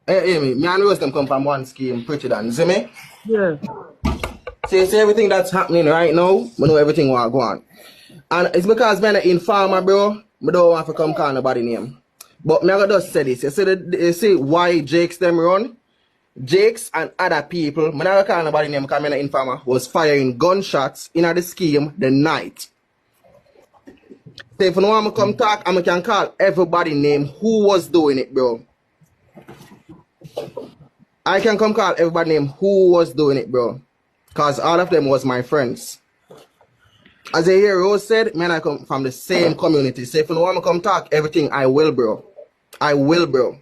Hey, me and Rose them come from one scheme, pretty than, see me? Yeah. See everything that's happening right now, we know everything what go on. And it's because I'm an informer, bro. I don't want to come call nobody name. But me I gotta just say this. You see why Jakes them run? Jakes and other people, I never call nobody name because I'm an informer, was firing gunshots in the scheme the night. So if you want me to come talk, I can call everybody name who was doing it, bro. I can come call everybody name who was doing it, bro. Because all of them was my friends. As a hero said, man, I come from the same community. So if you want me to come talk everything, I will, bro. I will, bro.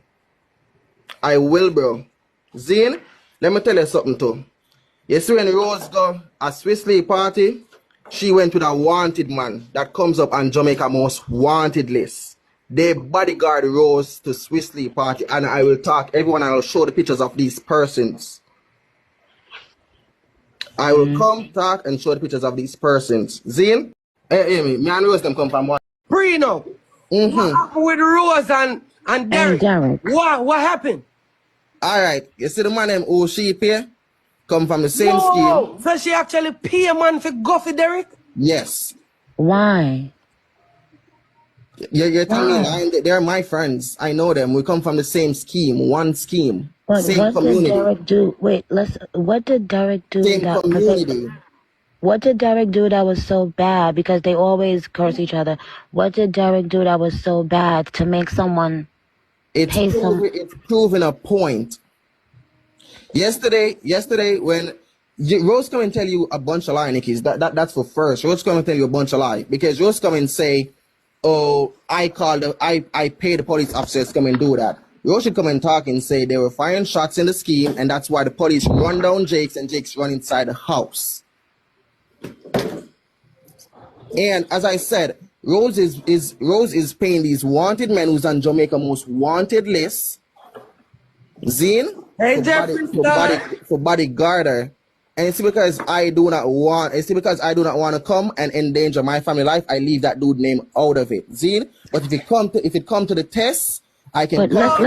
I will, bro. Zane, let me tell you something too. You see when Rose go a Swiss League party, she went with a wanted man that comes up on Jamaica most wanted list. They bodyguard Rose to Swiss League party, and I will talk everyone and I will show the pictures of these persons. I will come talk and show the pictures of these persons. Zane, hey, me and Rose them come from one. Prino. What happened with Rose and Derek? What happened? Alright, you see the man named O'Sheep here? Come from the same scheme. So she actually pay a man for go for Derek? Yes. Why? You're telling me they're my friends. I know them. We come from the same scheme, one scheme. But same what community. did Derek do? Wait, what did Derek do? Same community. What did Derek do that was so bad? Because they always curse each other. What did Derek do that was so bad to make someone pay some? It's proving a point. Yesterday when Rose come and tell you a bunch of lie, Nickies, that's for first. Rose come and tell you a bunch of lie. Because Rose come and say, oh, I paid the police officers to come and do that. Rose should come and talk and say they were firing shots in the scheme and that's why the police run down Jakes and Jakes run inside the house. And as I said, Rose is paying these wanted men who's on Jamaica most wanted list. Zine for bodyguarder. And it's because I do not want to come and endanger my family life. I leave that dude name out of it. Zine. But if it come to the test, I can. But let's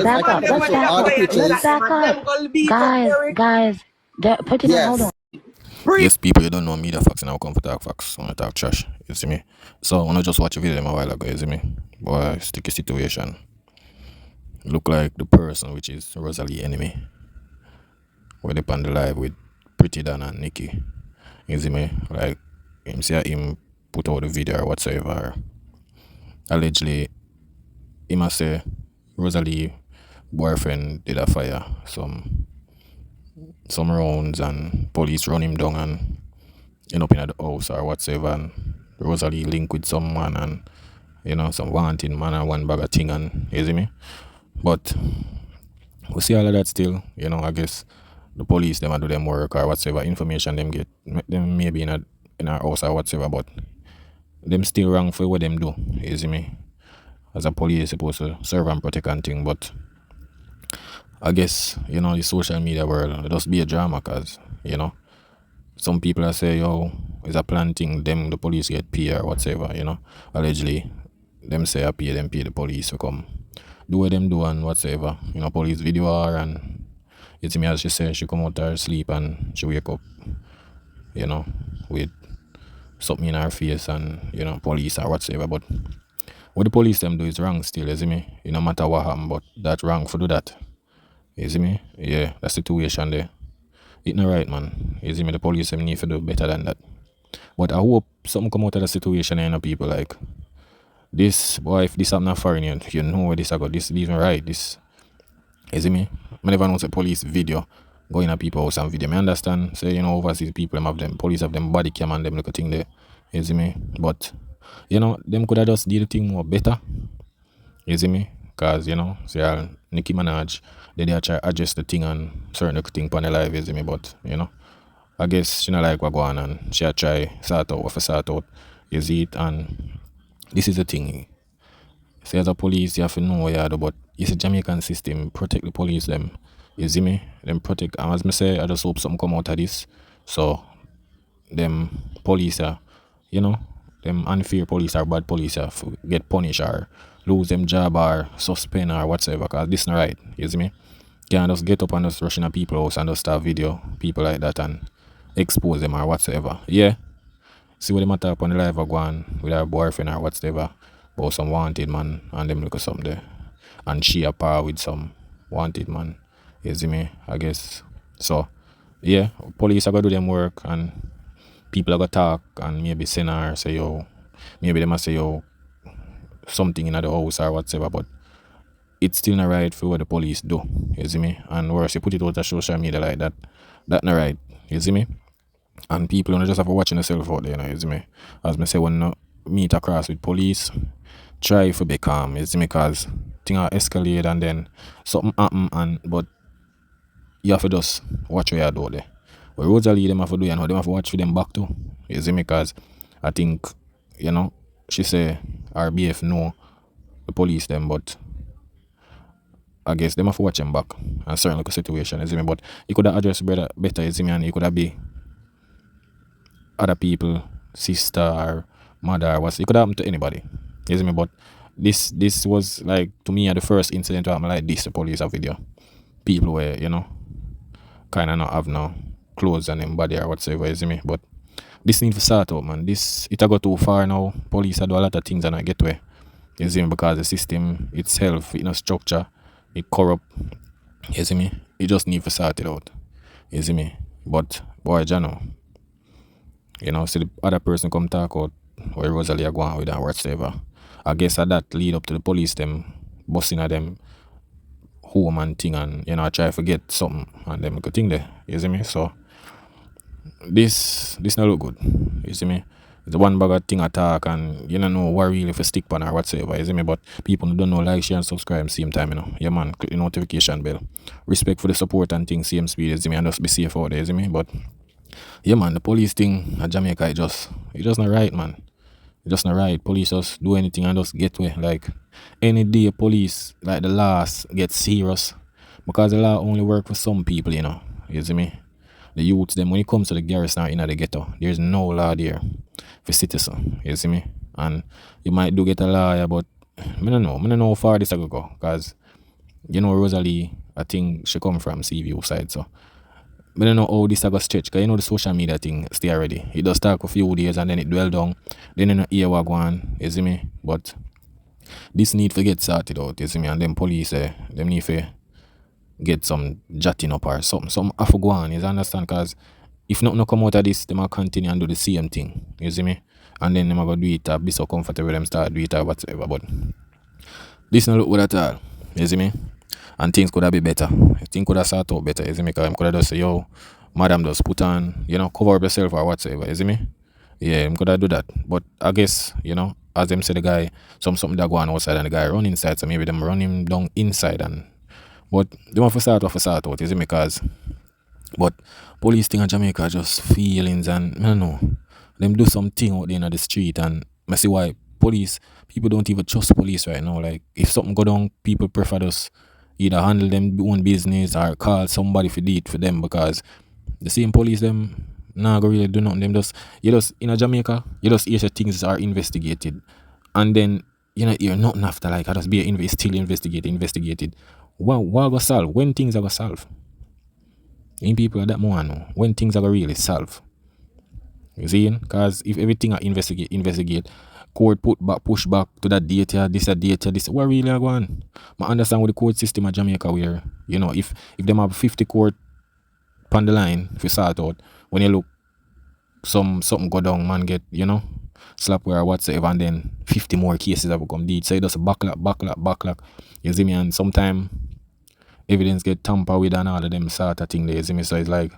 back up. Guys, put it in. Hold on. Yes, people, you don't know me, the facts, and I'll come for talk facts. When I talk trash, you see me? So, when I just watch a video a while ago, you see me? Boy, sticky situation. Look like the person, which is ROSALEE enemy. We're up on the live with Pretty Dan and Nikki. You see me? Like, him put out the video or whatsoever. Allegedly, he must say ROSALEE boyfriend did a fire some rounds and police run him down and end up in the house or whatsoever, and ROSALEE link with someone and some wanted man and one bag of thing, and you see me? But we see all of that still, I guess the police them do them work or whatsoever information them get them maybe in our house or whatsoever, but them still wrong for what them do, you see me? As a police supposed to serve and protect and thing, but I guess, the social media world, it just be a drama because, some people are say, yo, it's a plan thing, them, the police get pay or whatsoever, allegedly, them say I pay the police to come do what them do and whatsoever, police video her and, you see me, as she said, she come out her sleep and she wake up, with something in her face and, police or whatsoever, but what the police them do is wrong still, you see me, no matter what happen, but that's wrong for do that. You see me? Yeah, that situation there. It's not right, man. You see me? The police them need to do better than that. But I hope something come out of the situation and people like this, boy, if this happen foreign, you know where this I got. This even right. This, you see me? I never know the police video going at people house and video. I understand, say, overseas people them police have them body cam and them little thing there. You see me? But, them could have just did the thing more better. You see me? Because, say, NICKI MINAJ, they try to adjust the thing and certain thing on the live, you see me? But, I guess she not like what go on and she try sort out, you see it, and this is the thing. Say, as a police, you have to know what you do, but it's a Jamaican system, protect the police, them, you see me? Them protect, and as I say, I just hope something come out of this, so, them police are, them unfair police or bad police have get punished or lose them job or suspend or whatsoever, cause this not right. You see me? Can't just get up and just rushing at people house and just start video people like that and expose them or whatsoever. Yeah. See what they matter up on the live or go on with her boyfriend or whatsoever about some wanted man and them look at something there. And she a par with some wanted man. You see me? I guess. So yeah, police are gonna do them work and people are gonna talk and maybe send her say yo, maybe they must say yo something in the house or whatever, but it's still not right for what the police do. You see me? And worse, you put it out on social media like that. That not right. You see me? And people don't just have to watching themselves out there, you know, you see me? As me say, when you meet across with police, try to be calm, you see me? Because things are escalate and then something happen, but you have to just watch what you do there. But Rosalie, them have to do, you know, them have to watch for them back too. You see me? Because I think, you know, she say RBF know the police them, but I guess them have to watch them back and certain like a situation, you see me? But you could have addressed better, you see me? And you could have be other people, sister or mother or what, it could happen to anybody. You see me? But this was like, to me, the first incident to happen like this, the police have video. People were, you know, kind of not have no clothes on them body or whatsoever, you see me? But this need to start out, man. This, it go too far now. Police do a lot of things and I get away. You see me? Because the system itself, you know, structure, it corrupt. You see me? You just need to sort it out. You see me? But, boy, Jano, you know, see the other person come talk out where Rosalie are going with and whatsoever. I guess that lead up to the police them busting at them home and thing and, you know, try to forget something and them good thing there. You see me? So this not look good. You see me? It's one bag of thing attack and you don't know what really for stick pan or whatsoever, you see me? But people don't know, like, share and subscribe same time, you know. Yeah man, click the notification bell. Respect for the support and things, same speed, you see me, and just be safe out there, you see me? But yeah man, the police thing at Jamaica, it just not right, man. It just not right. Police just do anything and just get away. Like any day police, like the laws get serious. Because the law only work for some people, you know. You see me? The youths them when it comes to the garrison in the ghetto, there's no law there for citizen. You see me? And you might do get a lawyer, but I don't know how far this will go. Because you know Rosalie, I think she come from CVU side, so I don't know how this will stretch, because you know the social media thing stay already. It does talk a few days and then it dwell down. Then you know hear what go on, you see me? But this need to get sorted out, you see me? And then police, them need to get some jotting up or something. Something have to go on, you understand? Because if nothing come out of this, they might continue and do the same thing, you see me? And then they might go do it, be so comfortable them start do it or whatever. But this not look good at all, you see me? And things could have been better. Things could have started out better, you see me? Because I could have just say, yo, madam, just put on, you know, cover up yourself or whatsoever, you see me? Yeah, I could have do that. But I guess, you know, as them say the guy, something that go on outside and the guy run inside, so maybe them run him down inside and but they want to start out, you see me? Because but police thing in Jamaica just feelings and I don't know. Them do something out there in the street and I see why people don't even trust police right now. Like if something go down, people prefer just either handle them own business or call somebody for do it for them, because the same police them nah go really do nothing. Them just in Jamaica, you just hear things are investigated and then you know hear nothing after, like I just be still investigated. What go solve? When things are gonna solve? In people are that more know when things are gonna really solve. You see? Because if everything are investigate, court push back to that data, this, what really are going? I understand with the court system at Jamaica where, you know, if them have 50 court on the line if you sort out, when you look something go down, man get, you know, slapware or whatsoever, and then 50 more cases have come deed. So it does backlog. You see me? And sometimes evidence get tampered with and all of them sort of thing there, you see me? So it's like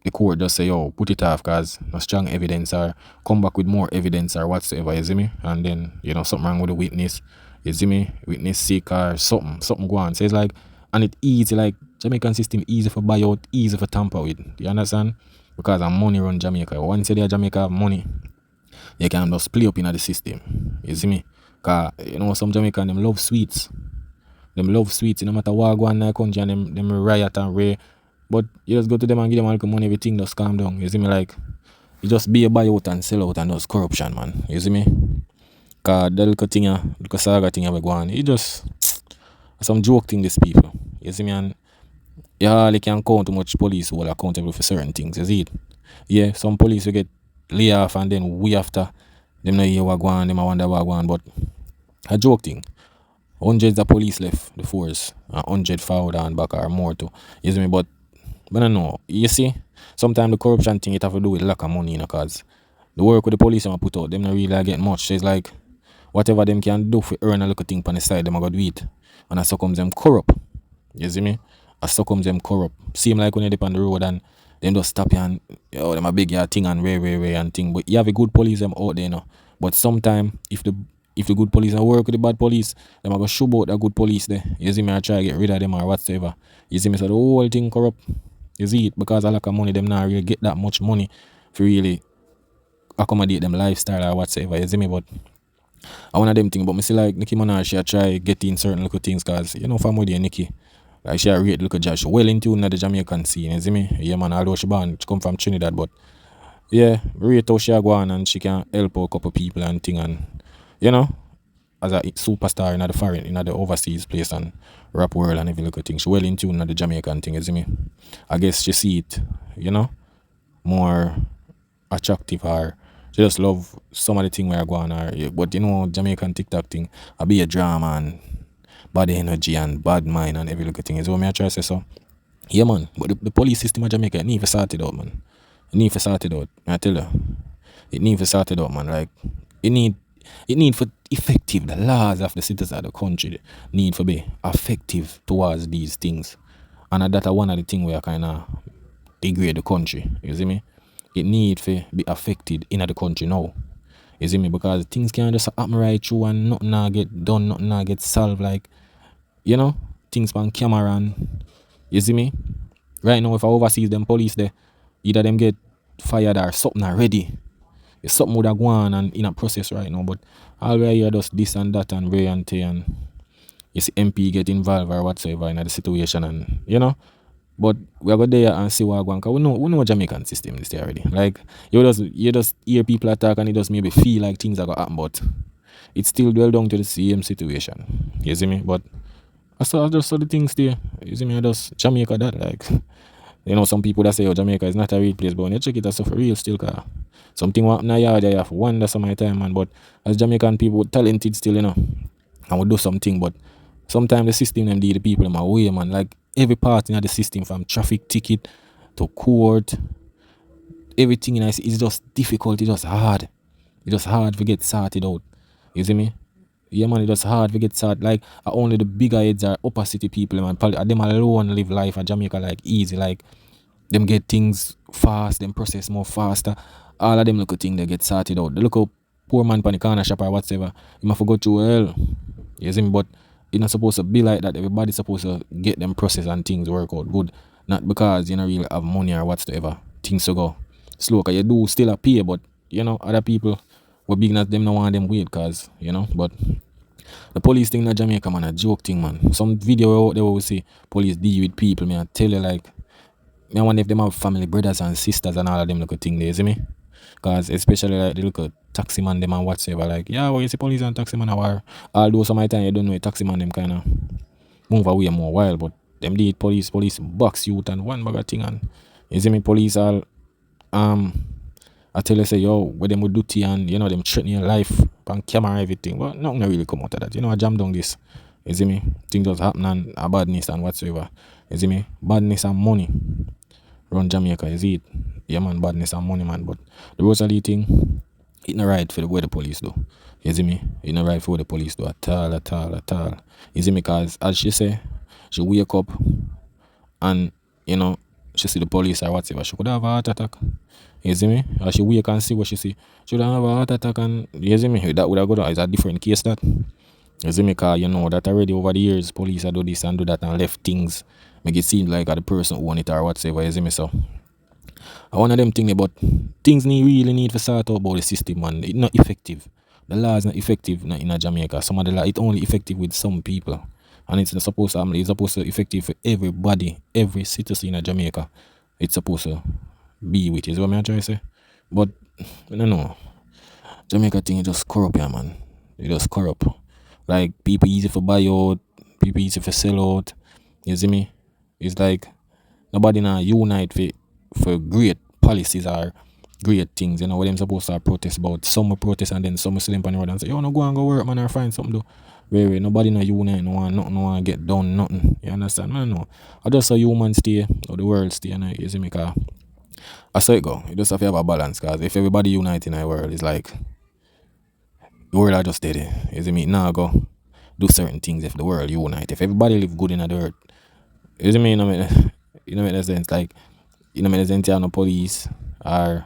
the court just say, yo, put it off because no strong evidence or come back with more evidence or whatsoever, you see me? And then, you know, something wrong with the witness, you see me? Witness sick or something go on. So it's like, and it easy, like Jamaican system easy for buy out, easy for tamper with. You understand? Because I'm money run Jamaica. Once you Jamaica have money, you can just play up in the system. You see me? Because, you know, some Jamaican, them love sweets. Them love sweets, no matter what go on in the country, and them riot and ray. But you just go to them and give them all the money, everything just calm down. You see me? Like, It just be a buyout and sell out and those corruption, man. You see me? Cause the little thing, little saga thing we go on. It just some joke thing these people. You see me? And you hardly can count how much police who are accountable for certain things. You see it? Yeah, some police will get lay off and then we after them know hear what go on, them I wonder what go on. But a joke thing. Hundreds of police left the force and 100 forward and back or more too. You see me? But I don't know. You see, sometimes the corruption thing it have to do with lack of money, you know, cause the work with the police them put out, them not really get much. So it's like whatever them can do for earn a little thing on the side, them a go do it. And as so comes them corrupt. You see me? As so comes them corrupt. Seem like when you dip on the road and them just stop you and yo, them a big your thing and way and thing. But you have a good police them out there, you know. But sometimes if the good police and work with the bad police, them a go shoot out the good police there. You see me? I try to get rid of them or whatsoever. You see me? So the whole thing corrupt. You see it? Because a lack of money, them not really get that much money to really accommodate them lifestyle or whatsoever. You see me? But I want them thing. But me see like Nicki Minaj, she try get in certain little things because you know from with Nicki. Like she a rate little judge. Well in tune at the Jamaican scene, you see me? Yeah man, although she come from Trinidad, but yeah, rate how she a go on and she can help out a couple people and thing and you know, as a superstar in the foreign, in the overseas place and rap world and every little thing. She well in tune at the Jamaican thing, you see me? I guess she see it, you know, more attractive or she just love some of the thing where I go on her. But you know, Jamaican TikTok thing, I be a drama and bad energy and bad mind and every little thing. Is what me I try to say so. Yeah man, but the police system of Jamaica it need to sort it out, man. It need to sort it out. I tell you. It need to sort it out, man. Like it need for effective. The laws of the citizens of the country need for be effective towards these things. And that's one of the things where I kinda degrade the country. You see me? It need to be affected in the country now. You see me? Because things can't just happen right through and nothing now get done, nothing now get solved. Like, you know, things on camera and you see me? Right now, if I overseas them police there, either them get fired or something already. If something would have gone and in a process right now, but all we hear just this and that and way and tea and you see MP get involved or whatsoever in the situation and you know. But we go there and see what going because we know Jamaican system this day already. Like you just hear people attack and it just maybe feel like things are gonna happen, but it's still dwell down to the same situation. You see me? But I just saw the things there. You see me? I just Jamaica that like you know some people that say Jamaica is not a real place, but when you check it as for real still car. Something what na yard I have wonder some of my time man. But as Jamaican people talented still, you know, and we do something, but sometimes the system them the people in my way, man. Like every part in the system from traffic ticket to court, everything in it is just difficult, it's just hard. It's just hard to get sorted out. You see me? Yeah man, it's just hard to get sorted. Like only the bigger heads are upper city people, man. Them alone live life at Jamaica like easy. Like them get things fast, them process more faster. All of them look thing they get sorted out. They look up poor man pan the corner shop or whatever. You must go through hell. You see me? But it's not supposed to be like that. Everybody's supposed to get them process and things work out good. Not because you don't really have money or whatsoever. Things to go slow. Cause you do still appear, but you know, other people were big enough them don't want them wait cause, you know, but the police thing in Jamaica man a joke thing man. Some video out there will say police deal with people, man. I tell you like I wonder if them have family brothers and sisters and all of them look thing there, you see me? Cause especially like they look at taxi man them and whatsoever like yeah well you see police and taxi man are war. Although some of the time you don't know taxi man them kinda move away more while but them did police box youth and one bag of thing and you see me police all I tell you say yo where them would do tea and you know them threatening your life on camera and everything but nothing really come out of that. You know I jam down this. You see me? Things just happen and a badness and whatsoever. You see me? Badness and money. Run Jamaica, you see it? Yeah man, badness and money man. But the ROSALEE thing, it not right for the way the police do. You see me? It not right for what the police do at all. You see me? Cause as she say, she wake up and you know, she see the police or whatever, she could have a heart attack. You see me? As she wake and see what she see, she would have a heart attack and you see me? That would have got it's a different case that. You see me? Cause you know that already over the years police do this and do that and left things make it seem like the person who own it or whatsoever, you see me? So I one of them things but things really need to sort out about the system man. It's not effective. The law is not effective in Jamaica. Some of the law it's only effective with some people. And it's not supposed to it's supposed to be effective for everybody, every citizen in Jamaica. It's supposed to be with you. Is what I'm trying to say? But I don't know. Jamaica thing is just corrupt, yeah, man. It just corrupt. Like people easy for buy out, people easy for sell out. You see me? It's like nobody now unite for great policies or great things. You know what them supposed to protest about. Some will protest and then some will sleep on the road and say, yo, no go and go work, man, or find something to do. Where nobody now unite, no one nothing, no one get done, nothing. You understand? Man, no. I just a human stay or the world stay, you see me? Cause I saw it go. You just have to have a balance, cause if everybody unite in the world, it's like the world are just dead. You see me? Now go do certain things if the world unite. If everybody live good in the earth, you see me? You know, in sense, like, you know, in sense, no police or,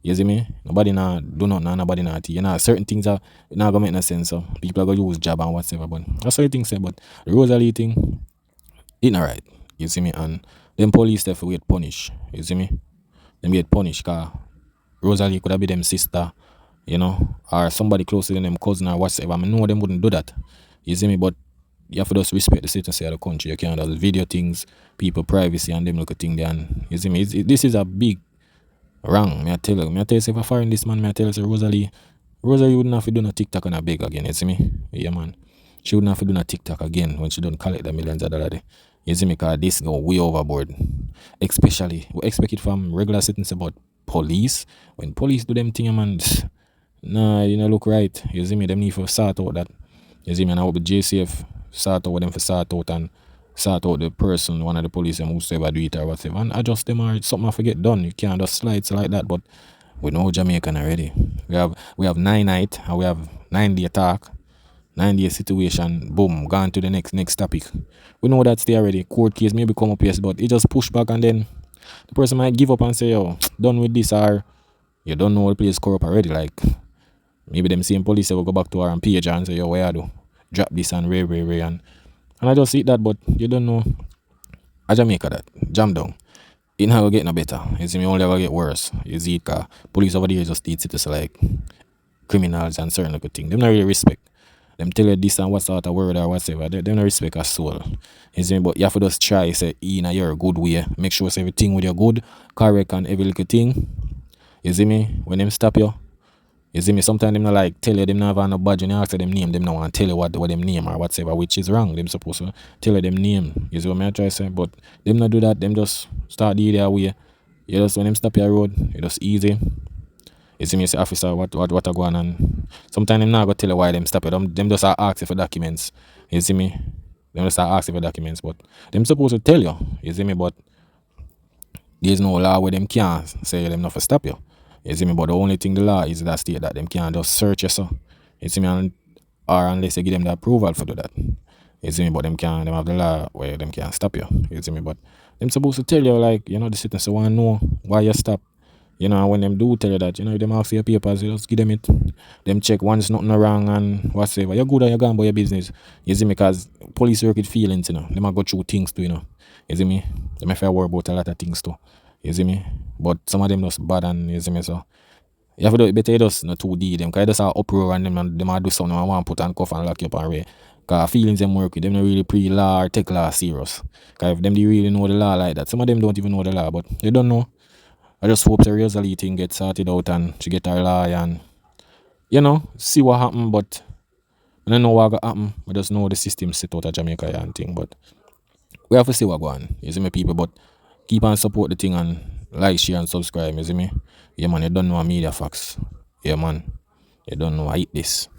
you see me? Nobody now do nothing, nobody now. You know, certain things are not gonna make no sense. So people are gonna use job and whatever. But that's what I think, say. But the ROSALEE thing, it not right. You see me? And them police stuff will get punished. You see me? Them get punished, cause ROSALEE could have been them sister, you know, or somebody closer than them cousin or whatever. I know them wouldn't do that. You see me? But you have to just respect the citizenry of the country. You can't just video things, people privacy and them look at thing there. And you see me? This is a big wrong. Me I tell you, if I find this man, me I tell you, say ROSALEE wouldn't have to do no TikTok and a beg again. You see me? Yeah, man. She wouldn't have to do no TikTok again when she don't collect the millions of dollars. You see me? Because this go way overboard. Especially, we expect it from regular citizens, but police. When police do them thing, man, nah, you know, look right. You see me? Them need to sort out that. You see me? And I hope the JCF sort out what them for sort out and sort out the person, one of the police and whosoever do it or whatever. And adjust them or something I forget done. You can't just slide like that. But we know Jamaican already. We have 9 night and we have 9-day attack, 9-day situation, boom, gone to the next topic. We know that's there already. Court case maybe come up, yes, but it just push back and then the person might give up and say, yo, done with this, or you don't know the place corrupt already. Like maybe them same police will go back to her and page her and say, yo, where I do? Drop this and ray and I just see that, but you don't know. A Jamaica that jam down. It not gonna get no better. You see me, only gonna get worse. You see it, cause police over there just treat it like criminals and certain little things. Them not really respect. Them tell you this and what sort of word or whatever. They don't respect a soul. You see me, but you have to just try say in a your good way. Make sure say everything with your good, correct and every little thing. You see me? When them stop you. You see me, sometimes them not like tell you them not have no badge and you ask them name, them not want to tell you what them name or whatever, which is wrong. Them supposed to tell you them name. You see what I try to say? But them not do that, them just start the their way. You just when them stop your road, you just easy. You see me say officer what I go on and sometimes them not go tell you why them stop you. Them just ask you for documents. You see me? Them just ask you for documents, but them supposed to tell you. You see me? But there's no law where them can't say them not for stop you. You see me? But the only thing the law is that state that them can't just search you, so. You see me? Or unless you give them the approval for do that. You see me? But them have the law where them can't stop you. You see me? But them supposed to tell you, like, you know, the citizens want to know why you stop. You know, and when them do tell you that, you know, them ask your papers, you just give them it. Them check once nothing wrong and whatever. You're good and you're gone about your business. You see me? Because police work with feelings, you know. They might go through things too, you know. You see me? They might worry about a lot of things too. You see me? But some of them just bad and you see me, so you have to do it better, you just not 2D them, because you just have uproar and them might do something and want to put on cuff and lock you up and way. Because feelings them work with them, don't really pre-law or take law serious. Because if them they really know the law like that, some of them don't even know the law, but they don't know. I just hope the ROSALEE thing gets sorted out and she get her law and, you know, see what happen, but I don't know what will happen. I just know the system set out of Jamaica and thing, but we have to see what go on. You see me, people, but keep on support the thing and like, share and subscribe, you see me? Yeah, man, you don't know media facts. Yeah, man, you don't know I eat this.